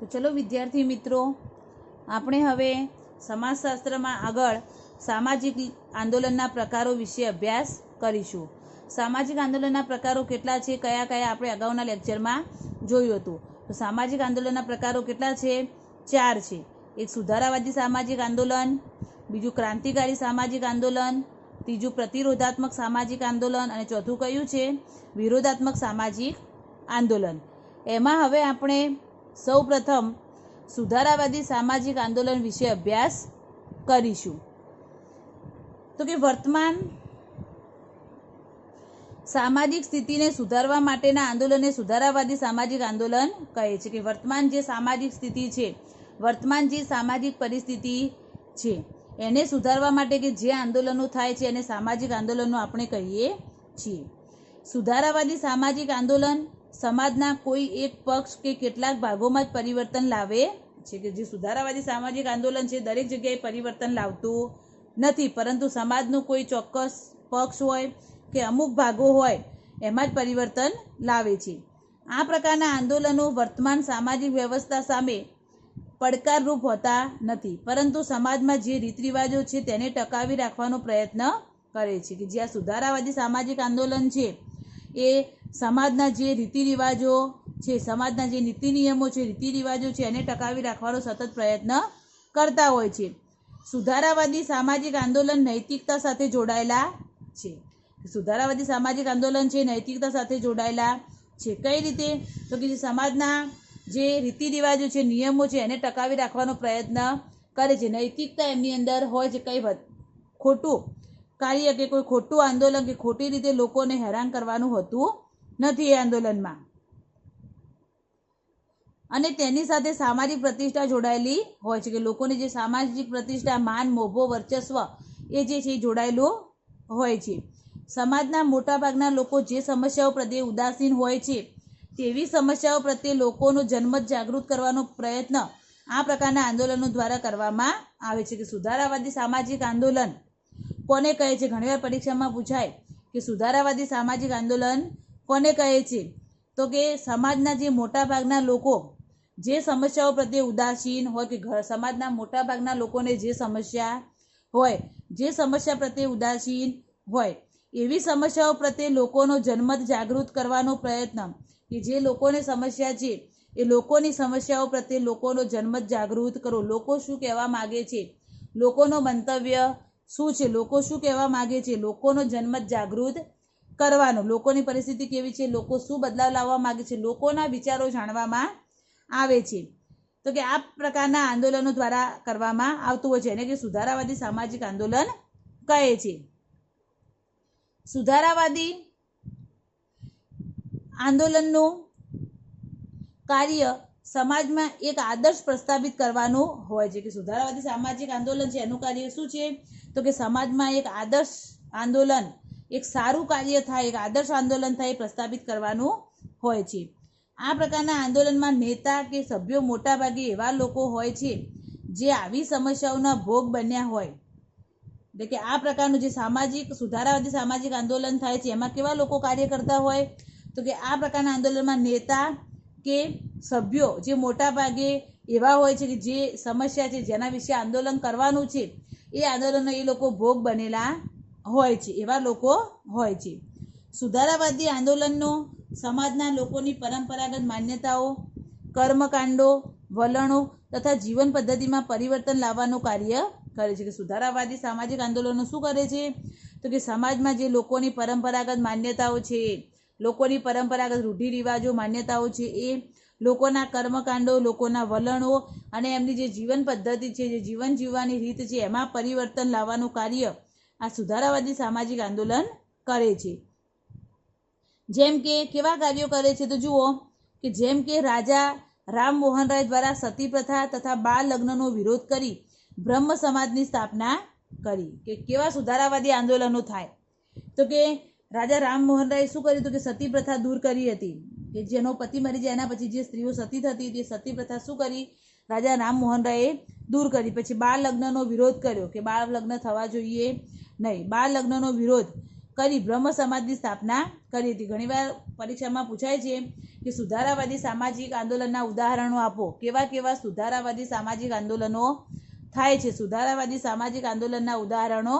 તો ચલો વિદ્યાર્થી મિત્રો, આપણે હવે સમાજશાસ્ત્રમાં આગળ સામાજિક આંદોલનના પ્રકારો વિશે અભ્યાસ કરીશું. સામાજિક આંદોલનના પ્રકારો કેટલા છે, કયા કયા આપણે અગાઉના લેક્ચરમાં જોયું હતું. તો સામાજિક આંદોલનના પ્રકારો કેટલા છે? 4 છે. એક સુધારાવાદી સામાજિક આંદોલન, બીજું ક્રાંતિકારી સામાજિક આંદોલન, ત્રીજું પ્રતિરોધાત્મક સામાજિક આંદોલન અને ચોથું કયું છે? વિરોધાત્મક સામાજિક આંદોલન. એમાં હવે આપણે સૌપ્રથમ સુધારાવાદી સામાજિક આંદોલન વિશે અભ્યાસ કરીશું. તો કે વર્તમાન સામાજિક સ્થિતિને સુધારવા માટેના આંદોલનને સુધારાવાદી સામાજિક આંદોલન કહે છે. કે વર્તમાન જે સામાજિક સ્થિતિ છે, વર્તમાન જે સામાજિક પરિસ્થિતિ છે, એને સુધારવા માટે કે જે આંદોલનો થાય છે એને સામાજિક આંદોલનો આપણે કહીએ છીએ. સુધારાવાદી સામાજિક આંદોલન સમાજના કોઈ એક પક્ષ કે કેટલાક ભાગોમાં જ પરિવર્તન લાવે છે. કે જે સુધારાવાદી સામાજિક આંદોલન છે દરેક જગ્યાએ પરિવર્તન લાવતું નથી, પરંતુ સમાજનું કોઈ ચોક્કસ પક્ષ હોય કે અમુક ભાગો હોય એમાં જ પરિવર્તન લાવે છે. આ પ્રકારના આંદોલનો વર્તમાન સામાજિક વ્યવસ્થા સામે પડકારરૂપ હોતા નથી, પરંતુ સમાજમાં જે રીત રિવાજો છે તેને ટકાવી રાખવાનો પ્રયત્ન કરે છે. કે જે આ સુધારાવાદી સામાજિક આંદોલન છે એ સમાજના જે રીતિ રિવાજો છે, સમાજના જે નીતિ નિયમો છે, રીતિ રિવાજો છે એને ટકાવી રાખવાનો સતત પ્રયત્ન કરતા હોય છે. સુધારાવાદી સામાજિક આંદોલન નૈતિકતા સાથે જોડાયેલા છે. સુધારાવાદી સામાજિક આંદોલન છે નૈતિકતા સાથે જોડાયેલા છે. કઈ રીતે? તો કે જે સમાજના જે રીતિ રિવાજો છે, નિયમો છે એને ટકાવી રાખવાનો પ્રયત્ન કરે છે. નૈતિકતા એમની અંદર હોય છે. કંઈ ખોટું કાર્ય કે કોઈ ખોટું આંદોલન કે ખોટી રીતે લોકોને હેરાન કરવાનું હોતું નથી એ આંદોલનમાં. અને તેની સાથે સામાજિક પ્રતિષ્ઠા જોડાયેલી હોય છે. કે લોકોની જે સામાજિક પ્રતિષ્ઠા, માન, મોભો, વર્ચસ્વ એ જે છે જોડાયેલું હોય છે. સમાજના મોટાભાગના લોકો જે સમસ્યાઓ પ્રત્યે ઉદાસીન હોય છે તેવી સમસ્યાઓ પ્રત્યે લોકોનો જનમત જાગૃત કરવાનો પ્રયત્ન આ પ્રકારના આંદોલનો દ્વારા કરવામાં આવે છે. કે સુધારાવાદી સામાજિક આંદોલન કોને કહે છે? ઘણીવાર પરીક્ષામાં પૂછાય કે સુધારાવાદી સામાજિક આંદોલન કોને કહે છે? તો કે સમાજના જે મોટાભાગના લોકો જે સમસ્યાઓ પ્રત્યે ઉદાસીન હોય, કે સમાજના મોટાભાગના લોકોને જે સમસ્યા હોય, જે સમસ્યા પ્રત્યે ઉદાસીન હોય એવી સમસ્યાઓ પ્રત્યે લોકોનો જનમત જાગૃત કરવાનો પ્રયત્ન. કે જે લોકોને સમસ્યા છે એ લોકોની સમસ્યાઓ પ્રત્યે લોકોનો જનમત જાગૃત કરો. લોકો શું કહેવા માગે છે, લોકોનો મંતવ્ય શું છે, લોકો શું કહેવા માગે છે, લોકોનો જનમત જાગૃત કરવાનો. લોકોની પરિસ્થિતિ કેવી છે, લોકો શું બદલાવ લાવવા માગે છે, લોકોના વિચારો જાણવામાં આવે છે. તો કે આ પ્રકારના આંદોલનો દ્વારા કરવામાં આવતું હોય છે. એને કે સુધારાવાદી સામાજિક આંદોલન કહે છે. સુધારાવાદી આંદોલનનું કાર્ય સમાજમાં એક આદર્શ પ્રસ્થાપિત કરવાનું હોય છે. કે સુધારાવાદી સામાજિક આંદોલન છે એનું કાર્ય શું છે? તો કે સમાજમાં એક આદર્શ આંદોલન, એક સારું કાર્ય થાય, એક આદર્શ આંદોલન થાય પ્રસ્થાપિત કરવાનું હોય છે. આ પ્રકારના આંદોલનમાં નેતા કે સભ્યો મોટાભાગે એવા લોકો હોય છે જે આવી સમસ્યાઓના ભોગ બન્યા હોય. એટલે કે આ પ્રકારનું જે સામાજિક સુધારાવાદી સામાજિક આંદોલન થાય છે એમાં કેવા લોકો કાર્ય કરતા હોય? તો કે આ પ્રકારના આંદોલનમાં નેતા કે સભ્યો જે મોટા ભાગે એવા હોય છે કે જે સમસ્યા છે, જેના વિશે આંદોલન કરવાનું છે એ આંદોલનનો એ લોકો ભોગ બનેલા હોય છે, એવા લોકો હોય છે. સુધારાવાદી આંદોલનનો સમાજના લોકોની પરંપરાગત માન્યતાઓ, કર્મકાંડો, વલણો તથા જીવન પદ્ધતિમાં પરિવર્તન લાવવાનું કાર્ય કરે છે. કે સુધારાવાદી સામાજિક આંદોલનો શું કરે છે? તો કે સમાજમાં જે લોકોની પરંપરાગત માન્યતાઓ છે, લોકોની પરંપરાગત રૂઢિરિવાજો, માન્યતાઓ છે, એ લોકોના કર્મકાંડો, લોકોના વલણો અને એમની જે જીવન પદ્ધતિ છે, જે જીવન જીવવાની રીત છે એમાં પરિવર્તન લાવવાનું કાર્ય આ સુધારાવાદી સામાજિક આંદોલન કરે છે. જેમ કે કેવા કાર્યો કરે છે? તો જુઓ કે જેમ કે રાજા રામમોહન રાય દ્વારા સતી પ્રથા તથા બાળ લગ્નનો વિરોધ કરી બ્રહ્મ સમાજની સ્થાપના કરી. કે કેવા સુધારાવાદી આંદોલનો થાય? તો કે રાજા રામમોહન રાય શું કર્યું? તો કે સતી પ્રથા દૂર કરી હતી. કે જેનો પતિ મરી જાય એના પછી જે સ્ત્રીઓ સતી થતી તે સતી પ્રથા શું કરી? રાજા રામમોહન રાયે દૂર કરી. પછી બાળ લગ્નનો વિરોધ કર્યો કે બાળ લગ્ન થવા જોઈએ નહીં. બાળ લગ્નનો વિરોધ કરી બ્રહ્મ સમાજની સ્થાપના કરી હતી. ઘણીવાર પરીક્ષામાં પૂછાય છે કે સુધારાવાદી સામાજિક આંદોલનના ઉદાહરણો આપો. કેવા કેવા સુધારાવાદી સામાજિક આંદોલનો થાય છે? સુધારાવાદી સામાજિક આંદોલનના ઉદાહરણો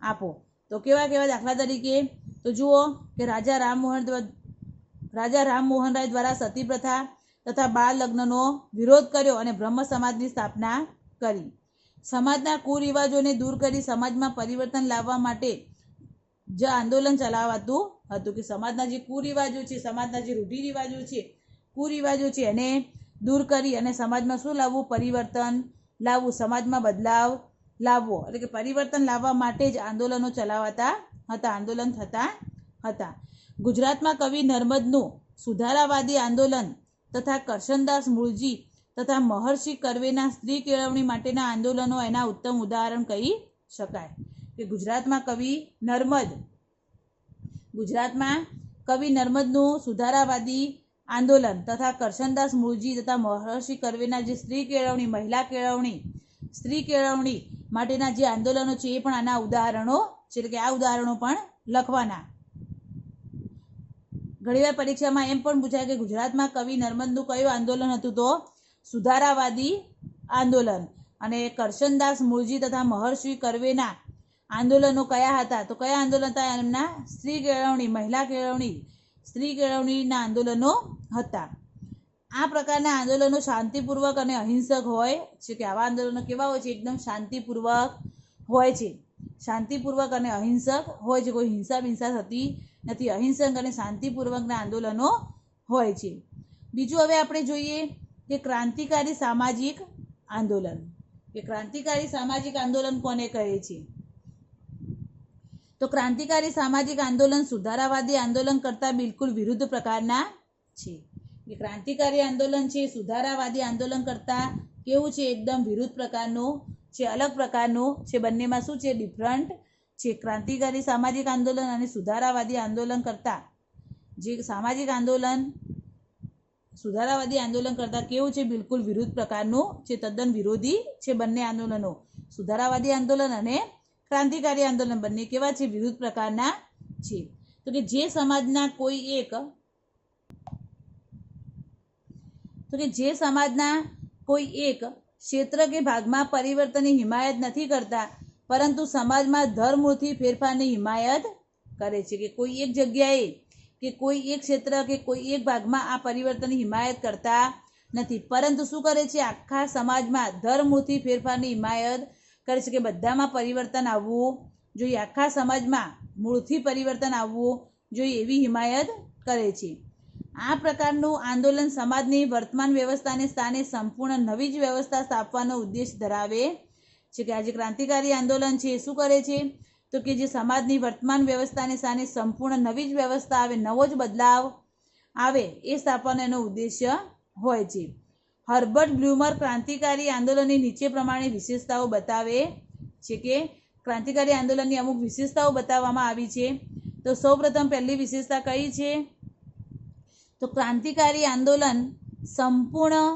આપો. તો કેવા કેવા? દાખલા તરીકે તો જુઓ કે રાજા રામમોહન રાય દ્વારા સતી પ્રથા તથા બાળ લગ્નનો વિરોધ કર્યો અને બ્રહ્મ સમાજની સ્થાપના કરી. સમાજના કુરિવાજોને દૂર કરી સમાજમાં પરિવર્તન લાવવા માટે જે આંદોલન ચલાવાતું હતું કે સમાજના જે કુરિવાજો છે, સમાજના જે રૂઢિરિવાજો છે, કુરિવાજો છે એને દૂર કરી અને સમાજમાં શું લાવવું? પરિવર્તન લાવવું, સમાજમાં બદલાવ લાવવો. એટલે કે પરિવર્તન લાવવા માટે જ આંદોલનો ચલાવાતા હતા, આંદોલન થતા હતા. ગુજરાતમાં કવિ નર્મદનું સુધારાવાદી આંદોલન તથા કરશનદાસ મૂળજી તથા મહર્ષિ કર્વેના સ્ત્રી કેળવણી માટેના આંદોલનો એના ઉત્તમ ઉદાહરણ કહી શકાય. કે ગુજરાતમાં કવિ નર્મદનું સુધારાવાદી આંદોલન તથા કરશનદાસ મૂળજી તથા મહર્ષિ કર્વેના જે સ્ત્રી કેળવણી, મહિલા કેળવણી, સ્ત્રી કેળવણી માટેના જે આંદોલનો છે એ પણ આના ઉદાહરણો છે. એટલે કે આ ઉદાહરણો પણ લખવાના. ઘણીવાર પરીક્ષામાં એમ પણ પૂછાય કે ગુજરાતમાં કવિ નર્મદનું કયું આંદોલન હતું? તો સુધારાવાદી આંદોલન. અને કરશનદાસ મૂળજી તથા મહર્ષિ કર્વેના આંદોલનો કયા હતા? તો કયા આંદોલન હતા એમના? સ્ત્રી કેળવણી, મહિલા કેળવણી, સ્ત્રી કેળવણીના આંદોલનો હતા. આ પ્રકારના આંદોલનો શાંતિપૂર્વક અને અહિંસક હોય છે. કે આવા આંદોલનો કેવા હોય છે? એકદમ શાંતિપૂર્વક હોય છે, શાંતિપૂર્વક અને અહિંસક હોય છે. કોઈ હિંસા બિંસા થતી નથી, અહિંસક અને શાંતિપૂર્વકના આંદોલનો હોય છે. બીજું હવે આપણે જોઈએ કે ક્રાંતિકારી સામાજિક આંદોલન. કે ક્રાંતિકારી સામાજિક આંદોલન કોને કહે છે? તો ક્રાંતિકારી સામાજિક આંદોલન સુધારાવાદી આંદોલન કરતાં બિલકુલ વિરુદ્ધ પ્રકારના છે. કે ક્રાંતિકારી આંદોલન છે સુધારાવાદી આંદોલન કરતાં કેવું છે? એકદમ વિરુદ્ધ પ્રકારનું છે, અલગ પ્રકારનું છે. બંનેમાં શું છે? ડિફરન્ટ છે. ક્રાંતિકારી સામાજિક આંદોલન અને સુધારાવાદી આંદોલન કરતાં જે સામાજિક આંદોલન સુધારાવાદી આંદોલન કરતાં કેવું છે? બિલકુલ વિરુદ્ધ પ્રકારનું છે, તદ્દન વિરોધી છે. બંને આંદોલનો, સુધારાવાદી આંદોલન અને ક્રાંતિકારી આંદોલન, બંને કેવા છે? વિરુદ્ધ પ્રકારના છે. તો કે જે સમાજના કોઈ એક ક્ષેત્ર કે ભાગમાં પરિવર્તનની હિમાયત નથી કરતા, પરંતુ સમાજમાં ધરમૂળથી ફેરફારની હિમાયત કરે છે. કે કોઈ એક જગ્યાએ કે કોઈ એક ક્ષેત્ર કે કોઈ એક ભાગમાં આ પરિવર્તનની હિમાયત કરતા નથી, પરંતુ શું કરે છે? આખા સમાજમાં ધરમૂળથી ફેરફારની હિમાયત કરે છે. કે બધામાં પરિવર્તન આવવું જોઈએ, આખા સમાજમાં મૂળથી પરિવર્તન આવવું જોઈએ એવી હિમાયત કરે છે. આ પ્રકારનું આંદોલન સમાજની વર્તમાન વ્યવસ્થાને સ્થાને સંપૂર્ણ નવી જ વ્યવસ્થા સ્થાપવાનો ઉદ્દેશ ધરાવે છે. કે આ જે ક્રાંતિકારી આંદોલન છે એ શું કરે છે? તો કે જે સમાજની વર્તમાન વ્યવસ્થાને સ્થાને સંપૂર્ણ નવી જ વ્યવસ્થા આવે, નવો જ બદલાવ આવે એ સ્થાપવાનો એનો ઉદ્દેશ્ય હોય છે. હર્બર્ટ બ્લુમર ક્રાંતિકારી આંદોલનની નીચે પ્રમાણે વિશેષતાઓ બતાવે છે. કે ક્રાંતિકારી આંદોલનની અમુક વિશેષતાઓ બતાવવામાં આવી છે. તો સૌપ્રથમ પહેલી વિશેષતા કઈ છે? તો ક્રાંતિકારી આંદોલન સંપૂર્ણ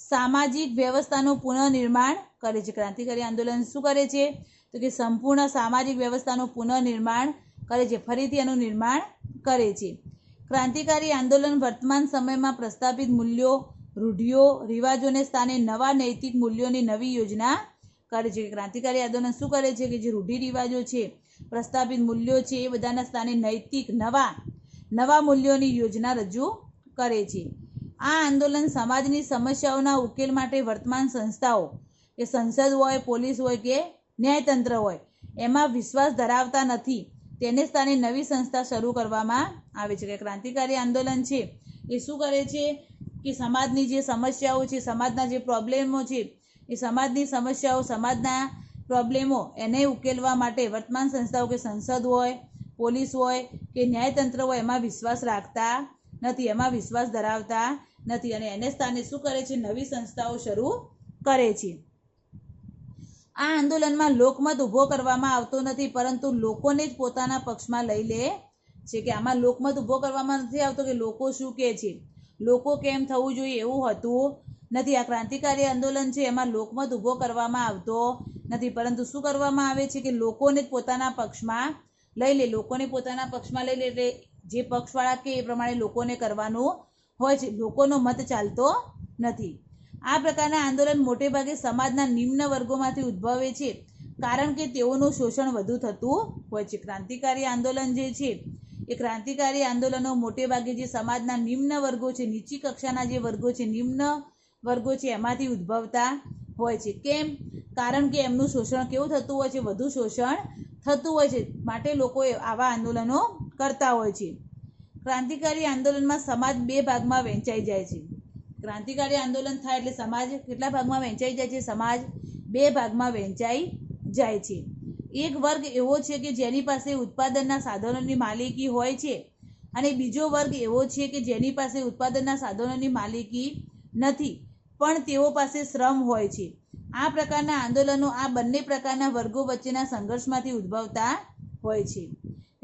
સામાજિક વ્યવસ્થાનું પુનઃનિર્માણ કરે છે. ક્રાંતિકારી આંદોલન શું કરે છે? તો કે સંપૂર્ણ સામાજિક વ્યવસ્થાનું પુનઃનિર્માણ કરે છે, ફરીથી એનું નિર્માણ કરે છે. ક્રાંતિકારી આંદોલન વર્તમાન સમયમાં પ્રસ્થાપિત મૂલ્યો, રૂઢિઓ, રિવાજોને સ્થાને નવા નૈતિક મૂલ્યોની નવી યોજના કરે છે. ક્રાંતિકારી આંદોલન શું કરે છે? કે જે રૂઢિ રિવાજો છે, પ્રસ્થાપિત મૂલ્યો છે એ બધાના સ્થાને નૈતિક નવા મૂલ્યોની યોજના રજૂ કરે છે. આ આંદોલન સમાજની સમસ્યાઓના ઉકેલ માટે વર્તમાન સંસ્થાઓ, કે સંસદ હોય, પોલીસ હોય કે ન્યાયતંત્ર હોય, એમાં વિશ્વાસ ધરાવતા નથી, તેને સ્થાને નવી સંસ્થા શરૂ કરવામાં આવે છે. કે ક્રાંતિકારી આંદોલન છે એ શું કરે છે? કે સમાજની જે સમસ્યાઓ છે, સમાજના જે પ્રોબ્લેમો છે, એ સમાજની સમસ્યાઓ, સમાજના પ્રોબ્લેમો એને ઉકેલવા માટે વર્તમાન સંસ્થાઓ, કે સંસદ હોય, પોલીસ હોય કે ન્યાયતંત્ર હોય, એમાં વિશ્વાસ રાખતા નથી, એમાં વિશ્વાસ ધરાવતા નથી, અને એને સ્થાને શું કરે છે? નવી સંસ્થાઓ શરૂ કરે છે. આ આંદોલનમાં લોકમત ઊભો કરવામાં આવતો નથી, પરંતુ લોકોને જ પોતાના પક્ષમાં લઈ લે છે. કે આમાં લોકમત ઊભો કરવામાં નથી આવતો કે લોકો શું કહે છે, લોકો કેમ થવું જોઈએ એવું હોતું નથી. આ ક્રાંતિકારી આંદોલન છે એમાં લોકમત ઊભો કરવામાં આવતો નથી, પરંતુ શું કરવામાં આવે છે? કે લોકોને જ પોતાના પક્ષમાં લઈ લે, લોકોને પોતાના પક્ષમાં લઈ લે, એટલે જે પક્ષવાળા કે એ પ્રમાણે લોકોને કરવાનું હોય છે, લોકોનો મત ચાલતો નથી. આ પ્રકારના આંદોલન મોટે ભાગે સમાજના નિમ્ન વર્ગોમાંથી ઉદ્ભવે છે, કારણ કે તેઓનું શોષણ વધુ થતું હોય છે. ક્રાંતિકારી આંદોલન જે છે એ ક્રાંતિકારી આંદોલનો મોટે ભાગે જે સમાજના નિમ્ન વર્ગો છે, નીચી કક્ષાના જે વર્ગો છે, નિમ્ન વર્ગો છે, એમાંથી ઉદ્ભવતા હોય છે. કેમ? કારણ કે એમનું શોષણ કેવું થતું હોય છે? વધુ શોષણ થતું હોય છે, માટે લોકો આવા આંદોલનો કરતા હોય છે. ક્રાંતિકારી આંદોલનમાં સમાજ બે ભાગમાં વહેંચાઈ જાય છે. ક્રાંતિકારી આંદોલન થાય એટલે સમાજ કેટલા ભાગમાં વહેંચાઈ જાય છે? સમાજ બે ભાગમાં વહેંચાઈ જાય છે. એક વર્ગ એવો છે કે જેની પાસે ઉત્પાદનના સાધનોની માલિકી હોય છે, અને બીજો વર્ગ એવો છે કે જેની પાસે ઉત્પાદનના સાધનોની માલિકી નથી, પણ તેઓ પાસે શ્રમ હોય છે. આ પ્રકારના આંદોલનો આ બંને પ્રકારના વર્ગો વચ્ચેના સંઘર્ષમાંથી ઉદ્ભવતા હોય છે.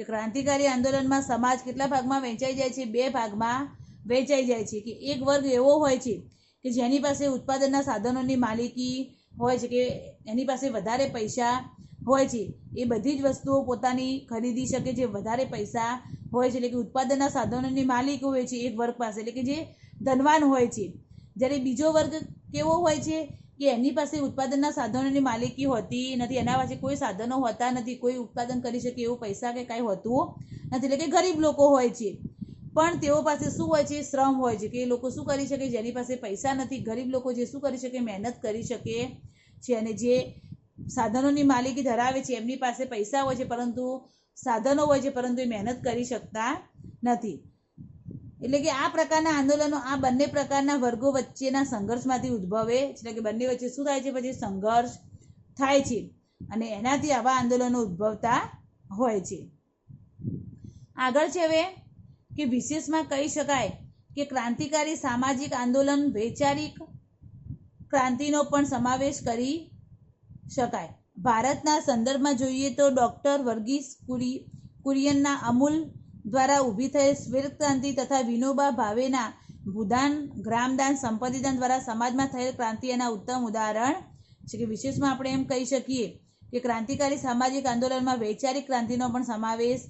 ક્રાંતિકારી આંદોલનમાં સમાજ કેટલા ભાગમાં વહેંચાઈ જાય છે? બે ભાગમાં વહેંચાઈ જાય છે. કે એક વર્ગ એવો હોય છે કે જેની પાસે ઉત્પાદનના સાધનોની માલિકી હોય છે, કે એની પાસે વધારે પૈસા હોય છે, એ બધી જ વસ્તુઓ પોતાની ખરીદી શકે છે, વધારે પૈસા હોય છે, એટલે કે ઉત્પાદનના સાધનોની માલિક હોય છે એક વર્ગ પાસે, એટલે કે જે ધનવાન હોય છે. જ્યારે બીજો વર્ગ કેવો હોય છે કે એની પાસે ઉત્પાદનના સાધનોની માલિકી હોતી નથી, એના પાસે કોઈ સાધનો હોતા નથી, કોઈ ઉત્પાદન કરી શકે એવું પૈસા કે કાંઈ હોતું નથી, એટલે કે ગરીબ લોકો હોય છે. પણ તેઓ પાસે શું હોય છે? શ્રમ હોય છે, કે એ લોકો શું કરી શકે? જેની પાસે પૈસા નથી, ગરીબ લોકો જે શું કરી શકે? મહેનત કરી શકે છે. અને જે સાધનોની માલિકી ધરાવે છે એમની પાસે પૈસા હોય છે, પરંતુ સાધનો હોય છે, પરંતુ એ મહેનત કરી શકતા નથી. એટલે કે આ પ્રકારના આંદોલનો આ બંને પ્રકારના વર્ગો વચ્ચેના સંઘર્ષમાંથી ઉદ્ભવે, એટલે કે બંને વચ્ચે શું થાય છે? પછી સંઘર્ષ થાય છે, અને એનાથી આવા આંદોલનો ઉદ્ભવતા હોય છે. આગળ છે હવે કે વિશેષમાં કહી શકાય કે ક્રાંતિકારી સામાજિક આંદોલન વૈચારિક ક્રાંતિનો પણ સમાવેશ કરી શકાય. ભારતના સંદર્ભમાં જોઈએ તો ડૉક્ટર વર્ગીસ કુરિયનના અમૂલ દ્વારા ઊભી થયેલ શ્વેત ક્રાંતિ તથા વિનોબા ભાવેના ભૂદાન, ગ્રામદાન, સંપત્તિદાન દ્વારા સમાજમાં થયેલ ક્રાંતિ એના ઉત્તમ ઉદાહરણ છે. કે વિશેષમાં આપણે એમ કહી શકીએ કે ક્રાંતિકારી સામાજિક આંદોલનમાં વૈચારિક ક્રાંતિનો પણ સમાવેશ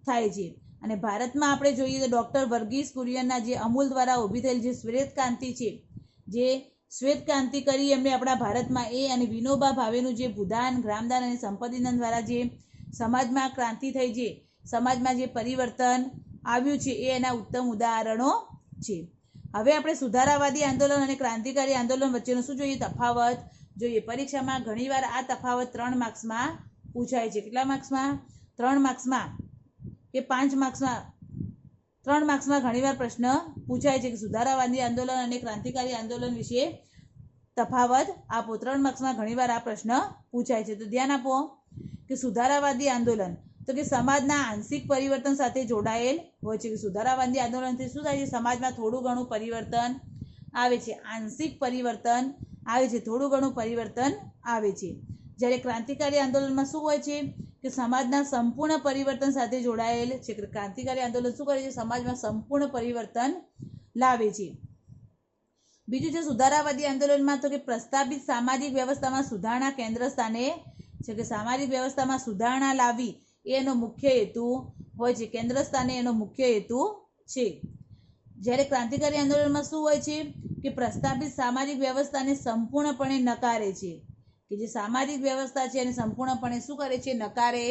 થાય છે. અને ભારતમાં આપણે જોઈએ તો ડૉક્ટર વર્ગીસ કુરિયનના જે અમૂલ દ્વારા ઊભી થયેલ જે શ્વેત ક્રાંતિ છે, જે શ્વેત ક્રાંતિ કરી એમણે આપણા ભારતમાં, એ અને વિનોબા ભાવેનું જે ભૂદાન, ગ્રામદાન અને સંપત્તિદાન દ્વારા જે સમાજમાં ક્રાંતિ થઈ છે, સમાજમાં જે પરિવર્તન આવ્યું છે, એ એના ઉત્તમ ઉદાહરણો છે. હવે આપણે સુધારાવાદી આંદોલન અને ક્રાંતિકારી આંદોલન વચ્ચેનો શું જોઈએ? તફાવત જોઈએ. પરીક્ષામાં ઘણીવાર આ તફાવત 3 માર્ક્સમાં પૂછાય છે. કેટલા માર્ક્સમાં? 3 માર્ક્સમાં કે 5 માર્ક્સમાં? 3 માર્ક્સમાં ઘણીવાર પ્રશ્ન પૂછાય છે કે સુધારાવાદી આંદોલન અને ક્રાંતિકારી આંદોલન વિશે તફાવત આપો. 3 માર્ક્સમાં ઘણીવાર આ પ્રશ્ન પૂછાય છે. તો ધ્યાન આપો કે સુધારાવાદી આંદોલન તો કે સમાજના આંશિક પરિવર્તન સાથે જોડાયેલ હોય છે. કે સુધારાવાદી આંદોલનથી શું થાય છે? સમાજમાં થોડું ઘણું પરિવર્તન આવે છે, આંશિક પરિવર્તન આવે છે, થોડું ઘણું પરિવર્તન આવે છે. જ્યારે ક્રાંતિકારી આંદોલનમાં શું હોય છે? કે સમાજના સંપૂર્ણ પરિવર્તન સાથે જોડાયેલ છે. ક્રાંતિકારી આંદોલન શું કરે છે? સમાજમાં સંપૂર્ણ પરિવર્તન લાવે છે. બીજું છે સુધારાવાદી આંદોલનમાં તો કે પ્રસ્તાવિત સામાજિક વ્યવસ્થામાં સુધારણા કેન્દ્ર સ્થાને છે. કે સામાજિક વ્યવસ્થામાં સુધારણા લાવવી એ એનો મુખ્ય હેતુ હોય છે, કેન્દ્ર સ્થાને એનો મુખ્ય હેતુ છે. જ્યારે ક્રાંતિકારી આંદોલનમાં શું હોય છે? કે પ્રસ્તાવિત સામાજિક વ્યવસ્થાને સંપૂર્ણપણે નકારે છે. કે જે સામાજિક વ્યવસ્થા છે એને સંપૂર્ણપણે શું કરે છે? નકારે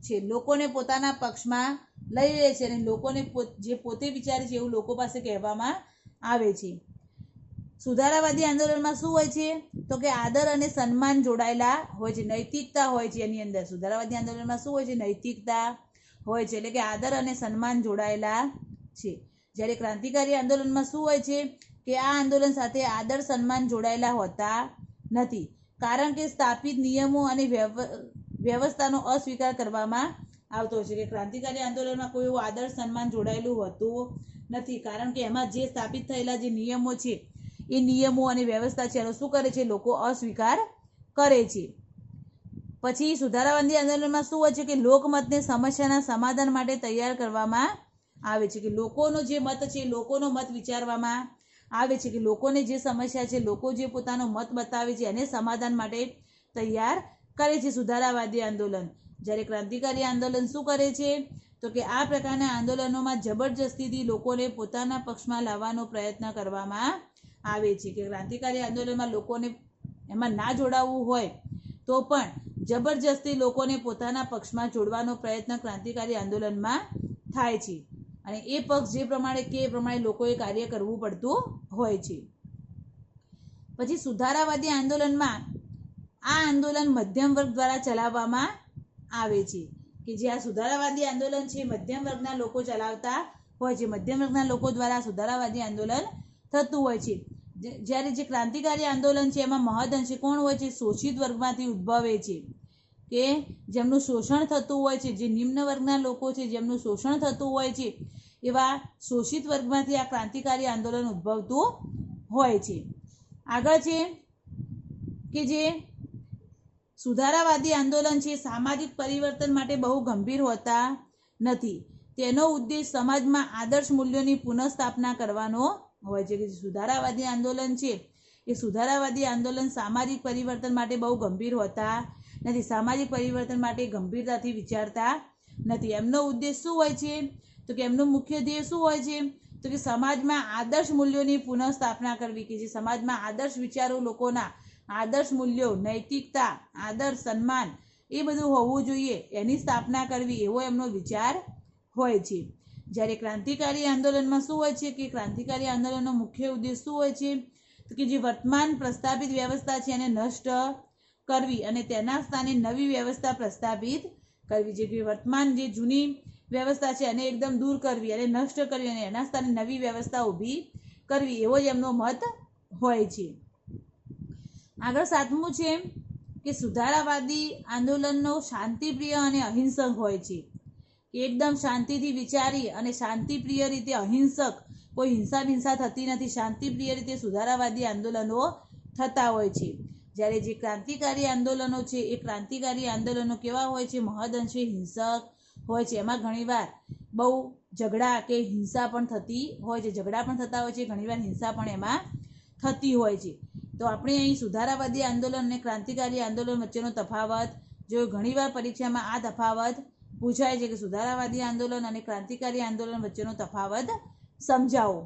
છે. લોકોને પોતાના પક્ષમાં લઈ લે છે, અને લોકોને જે પોતે વિચારે છે એવું લોકો પાસે કહેવામાં આવે છે. સુધારાવાદી આંદોલનમાં શું હોય છે? તો કે આદર અને સન્માન જોડાયેલા હોય છે, નૈતિકતા હોય છે એની અંદર. સુધારાવાદી આંદોલનમાં શું હોય છે? નૈતિકતા હોય છે, એટલે કે આદર અને સન્માન જોડાયેલા છે. જ્યારે ક્રાંતિકારી આંદોલનમાં શું હોય છે? કે આ આંદોલન સાથે આદર સન્માન જોડાયેલા હોતા નથી, કારણ કે સ્થાપિત નિયમો અને વ્યવસ્થાનો અસ્વીકાર કરવામાં આવતો હોય છે. કે ક્રાંતિકારી આંદોલનમાં કોઈ એવું આદર સન્માન જોડાયેલું હોતું નથી, કારણ કે એમાં જે સ્થાપિત થયેલા જે નિયમો છે, એ નિયમો અને વ્યવસ્થા છે એનો શું કરે છે? લોકો અસ્વીકાર કરે છે. પછી સુધારાવાદી આંદોલનમાં શું હોય છે? કે લોકમતને સમસ્યાના સમાધાન માટે તૈયાર કરવામાં આવે છે. કે લોકોનો જે મત છે, લોકોનો મત વિચારવામાં આવે છે. કે લોકોને જે સમસ્યા છે, લોકો જે પોતાનો મત બતાવે છે એને સમાધાન માટે તૈયાર કરે છે સુધારાવાદી આંદોલન. જ્યારે ક્રાંતિકારી આંદોલન શું કરે છે તો કે આ પ્રકારના આંદોલનોમાં જબરજસ્તીથી લોકોને પોતાના પક્ષમાં લાવવાનો પ્રયત્ન કરવામાં આવે છે કે ક્રાંતિકારી આંદોલનમાં લોકોને એમાં ના જોડાવવું હોય તો પણ જબરજસ્તી લોકોને પોતાના પક્ષમાં જોડવાનો પ્રયત્ન ક્રાંતિકારી આંદોલનમાં થાય છે અને એ પક્ષ જે પ્રમાણે કે એ પ્રમાણે લોકોએ કાર્ય કરવું પડતું હોય છે. પછી સુધારાવાદી આંદોલનમાં આ આંદોલન મધ્યમ વર્ગ દ્વારા ચલાવવામાં આવે છે કે જે આ સુધારાવાદી આંદોલન છે મધ્યમ વર્ગના લોકો ચલાવતા હોય છે. મધ્યમ વર્ગના લોકો દ્વારા સુધારાવાદી આંદોલન થતું હોય છે. જ્યારે જે ક્રાંતિકારી આંદોલન છે એમાં મહદઅંશે કોણ હોય છે? શોષિત વર્ગમાંથી ઉદ્ભવે છે કે જેમનું શોષણ થતું હોય છે, જે નિમ્ન વર્ગના લોકો છે જેમનું શોષણ થતું હોય છે એવા શોષિત વર્ગમાંથી આ ક્રાંતિકારી આંદોલન ઉદ્ભવતું હોય છે. આગળ છે કે જે સુધારાવાદી આંદોલન છે સામાજિક પરિવર્તન માટે બહુ ગંભીર હોતા નથી. તેનો ઉદ્દેશ સમાજમાં આદર્શ મૂલ્યોની પુનઃસ્થાપના કરવાનો હોય છે કે સુધારાવાદી આંદોલન છે એ સુધારાવાદી આંદોલન સામાજિક પરિવર્તન માટે બહુ ગંભીર હોતા નથી. સામાજિક પરિવર્તન માટે ગંભીરતાથી વિચારતા નથી. એમનો ઉદ્દેશ શું હોય છે તો કે એમનો મુખ્ય ધ્યેય શું હોય છે તો કે સમાજમાં આદર્શ મૂલ્યોની પુનઃસ્થાપના કરવી કે જે સમાજમાં આદર્શ વિચારો લોકોના આદર્શ મૂલ્યો, નૈતિકતા, આદર્શ, સન્માન એ બધું હોવું જોઈએ એની સ્થાપના કરવી એવો એમનો વિચાર હોય છે. જ્યારે ક્રાંતિકારી આંદોલનમાં શું હોય છે કે ક્રાંતિકારી આંદોલનનો મુખ્ય ઉદ્દેશ શું હોય છે તો કે જે વર્તમાન પ્રસ્થાપિત વ્યવસ્થા છે એને નષ્ટ કરવી અને તેના સ્થાને નવી વ્યવસ્થા પ્રસ્થાપિત કરવી. જે કે વર્તમાન જે જૂની વ્યવસ્થા છે એને એકદમ દૂર કરવી અને નષ્ટ કરવી અને એના સ્થાને નવી વ્યવસ્થા ઊભી કરવી એવો જ એમનો મત હોય છે. આગળ 7મું છે કે સુધારાવાદી આંદોલનનો શાંતિપ્રિય અને અહિંસક હોય છે કે એકદમ શાંતિથી વિચારી અને શાંતિપ્રિય રીતે અહિંસક, કોઈ હિંસા હિંસા થતી નથી, શાંતિપ્રિય રીતે સુધારાવાદી આંદોલનો થતા હોય છે. જ્યારે જે ક્રાંતિકારી આંદોલનો છે એ ક્રાંતિકારી આંદોલનો કેવા હોય છે? મહદઅંશે હિંસક હોય છે. એમાં ઘણીવાર બહુ ઝઘડા કે હિંસા પણ થતી હોય છે. ઝઘડા પણ થતા હોય છે, ઘણીવાર હિંસા પણ એમાં થતી હોય છે. તો આપણે અહીં સુધારાવાદી આંદોલન અને ક્રાંતિકારી આંદોલન વચ્ચેનો તફાવત જો ઘણીવાર પરીક્ષામાં આ તફાવત પૂછાય છે કે સુધારાવાદી આંદોલન અને ક્રાંતિકારી આંદોલન વચ્ચેનો તફાવત સમજાવો.